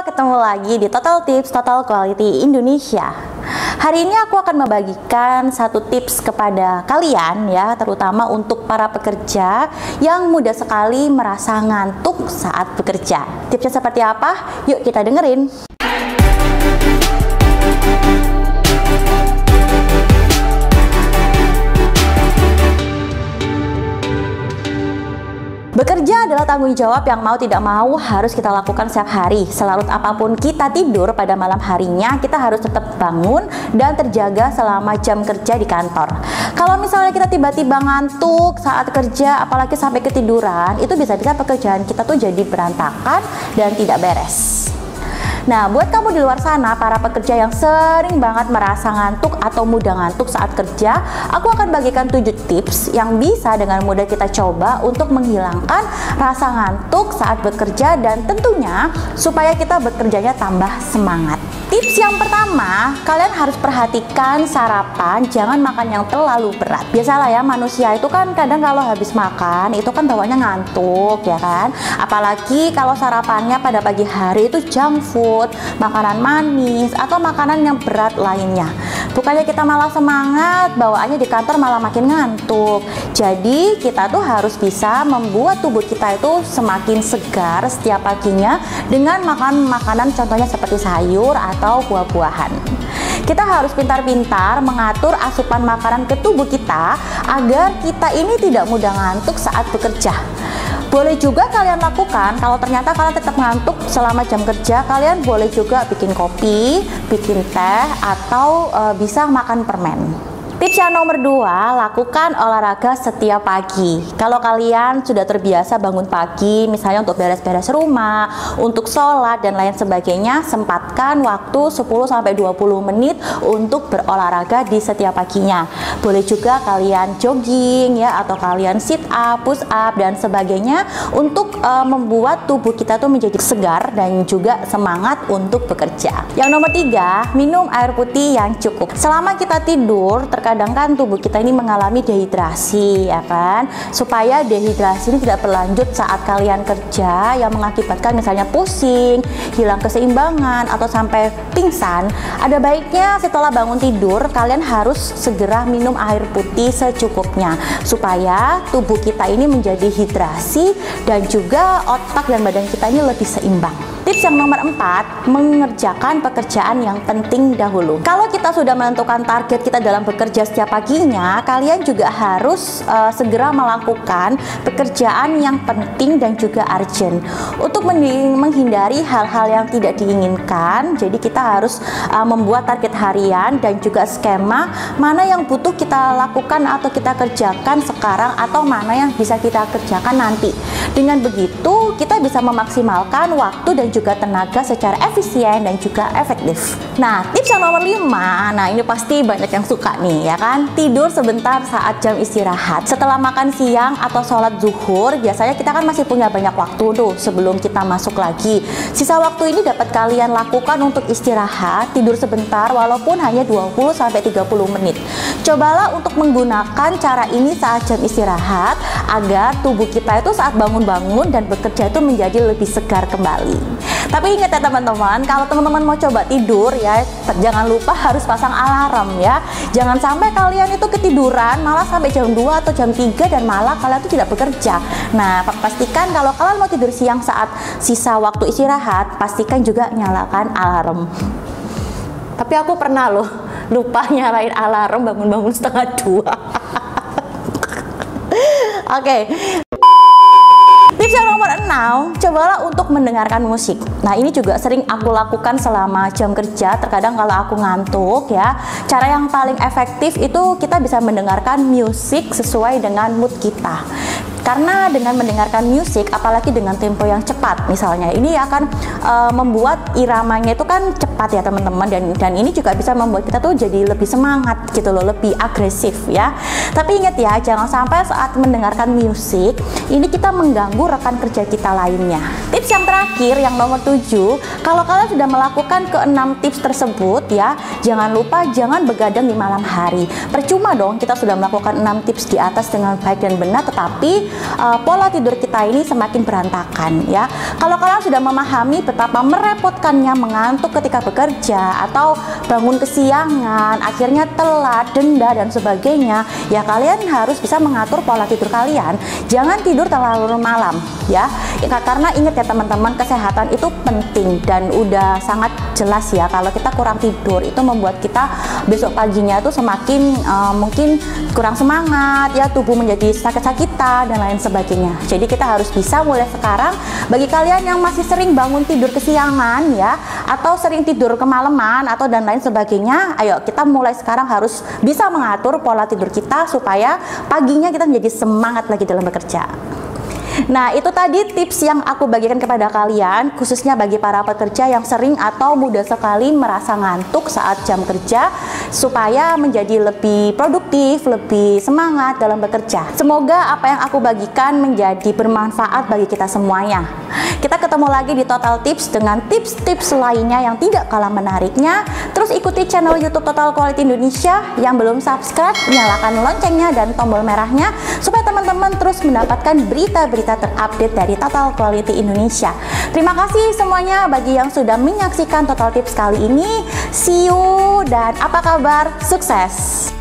ketemu lagi di Total Tips Total Quality Indonesia. Hari ini aku akan membagikan satu tips kepada kalian ya, terutama untuk para pekerja yang mudah sekali merasa ngantuk saat bekerja. Tipsnya seperti apa? Yuk kita dengerin. Bekerja adalah tanggung jawab yang mau tidak mau harus kita lakukan setiap hari. Selarut apapun kita tidur pada malam harinya, kita harus tetap bangun dan terjaga selama jam kerja di kantor. Kalau misalnya kita tiba-tiba ngantuk saat kerja, apalagi sampai ketiduran, itu bisa-bisa pekerjaan kita tuh jadi berantakan dan tidak beres. Nah, buat kamu di luar sana, para pekerja yang sering banget merasa ngantuk atau mudah ngantuk saat kerja, aku akan bagikan 7 tips yang bisa dengan mudah kita coba untuk menghilangkan rasa ngantuk saat bekerja dan tentunya supaya kita bekerjanya tambah semangat. Tips yang pertama, kalian harus perhatikan sarapan, jangan makan yang terlalu berat. Biasalah ya, manusia itu kan kadang kalau habis makan itu kan bawaannya ngantuk ya kan. Apalagi kalau sarapannya pada pagi hari itu junk food, makanan manis atau makanan yang berat lainnya. Bukannya kita malah semangat, bawaannya di kantor malah makin ngantuk. Jadi kita tuh harus bisa membuat tubuh kita itu semakin segar setiap paginya dengan makan makanan contohnya seperti sayur atau buah-buahan. Kita harus pintar-pintar mengatur asupan makanan ke tubuh kita agar kita ini tidak mudah ngantuk saat bekerja. Boleh juga kalian lakukan, kalau ternyata kalian tetap ngantuk selama jam kerja, kalian boleh juga bikin kopi, bikin teh, atau bisa makan permen. Tips yang nomor 2, lakukan olahraga setiap pagi. Kalau kalian sudah terbiasa bangun pagi, misalnya untuk beres-beres rumah, untuk sholat dan lain sebagainya, sempatkan waktu 10-20 menit untuk berolahraga di setiap paginya. Boleh juga kalian jogging ya, atau kalian sit up, push up dan sebagainya untuk membuat tubuh kita tuh menjadi segar dan juga semangat untuk bekerja. Yang nomor 3, minum air putih yang cukup. Selama kita tidur, kadang kan tubuh kita ini mengalami dehidrasi ya kan, supaya dehidrasi ini tidak berlanjut saat kalian kerja yang mengakibatkan misalnya pusing, hilang keseimbangan atau sampai pingsan. Ada baiknya setelah bangun tidur kalian harus segera minum air putih secukupnya supaya tubuh kita ini menjadi hidrasi dan juga otak dan badan kita ini lebih seimbang. Tips yang nomor 4, mengerjakan pekerjaan yang penting dahulu. Kalau kita sudah menentukan target kita dalam bekerja setiap paginya, kalian juga harus segera melakukan pekerjaan yang penting dan juga urgent. Untuk menghindari hal-hal yang tidak diinginkan, jadi kita harus membuat target harian dan juga skema mana yang butuh kita lakukan atau kita kerjakan sekarang atau mana yang bisa kita kerjakan nanti. Dengan begitu, kita bisa memaksimalkan waktu dan juga tenaga secara efisien dan juga efektif. Nah, tips yang nomor 5, nah ini pasti banyak yang suka nih ya kan, tidur sebentar saat jam istirahat. Setelah makan siang atau sholat zuhur, biasanya kita kan masih punya banyak waktu tuh sebelum kita masuk lagi. Sisa waktu ini dapat kalian lakukan untuk istirahat, tidur sebentar walaupun hanya 20-30 menit. Cobalah untuk menggunakan cara ini saat jam istirahat agar tubuh kita itu saat bangun-bangun dan bekerja itu menjadi lebih segar kembali. Tapi ingat ya teman-teman, kalau teman-teman mau coba tidur ya, jangan lupa harus pasang alarm ya. Jangan sampai kalian itu ketiduran malah sampai jam 2 atau jam 3 dan malah kalian itu tidak bekerja. Nah, pastikan kalau kalian mau tidur siang saat sisa waktu istirahat, pastikan juga nyalakan alarm. Tapi aku pernah loh lupa nyalain alarm, bangun-bangun setengah 2. Oke. Tips yang nomor 6, cobalah untuk mendengarkan musik. Nah, ini juga sering aku lakukan selama jam kerja. Terkadang kalau aku ngantuk ya, cara yang paling efektif itu kita bisa mendengarkan musik sesuai dengan mood kita. Karena dengan mendengarkan musik, apalagi dengan tempo yang cepat misalnya, ini akan membuat iramanya itu kan cepat ya teman-teman, dan ini juga bisa membuat kita tuh jadi lebih semangat gitu loh, lebih agresif ya. Tapi ingat ya, jangan sampai saat mendengarkan musik ini kita mengganggu rekan kerja kita lainnya. Tips yang terakhir, yang nomor 7, kalau kalian sudah melakukan ke-6 tips tersebut ya, jangan lupa jangan begadang di malam hari. Percuma dong kita sudah melakukan 6 tips di atas dengan baik dan benar, tetapi pola tidur kita ini semakin berantakan ya. Kalau kalian sudah memahami betapa merepotkannya mengantuk ketika bekerja atau bangun kesiangan, akhirnya telat, denda dan sebagainya, ya kalian harus bisa mengatur pola tidur kalian. Jangan tidur terlalu malam ya. Karena ingat ya teman-teman, kesehatan itu penting dan udah sangat jelas ya, kalau kita kurang tidur itu membuat kita besok paginya tuh semakin mungkin kurang semangat ya, tubuh menjadi sakit-sakitan dan lain sebagainya. Jadi kita harus bisa mulai sekarang. Bagi kalian yang masih sering bangun tidur kesiangan ya, atau sering tidur kemalaman atau dan lain sebagainya, ayo kita mulai sekarang harus bisa mengatur pola tidur kita supaya paginya kita menjadi semangat lagi dalam bekerja. Nah, itu tadi tips yang aku bagikan kepada kalian, khususnya bagi para pekerja yang sering atau mudah sekali merasa ngantuk saat jam kerja, supaya menjadi lebih produktif, lebih semangat dalam bekerja. Semoga apa yang aku bagikan menjadi bermanfaat bagi kita semuanya. Kita ketemu lagi di Total Tips dengan tips-tips lainnya yang tidak kalah menariknya. Terus ikuti channel YouTube Total Quality Indonesia. Yang belum subscribe, nyalakan loncengnya dan tombol merahnya supaya teman-teman terus mendapatkan berita-berita terupdate dari Total Quality Indonesia. Terima kasih semuanya bagi yang sudah menyaksikan Total Tips kali ini. See you dan apa kabar? Sukses!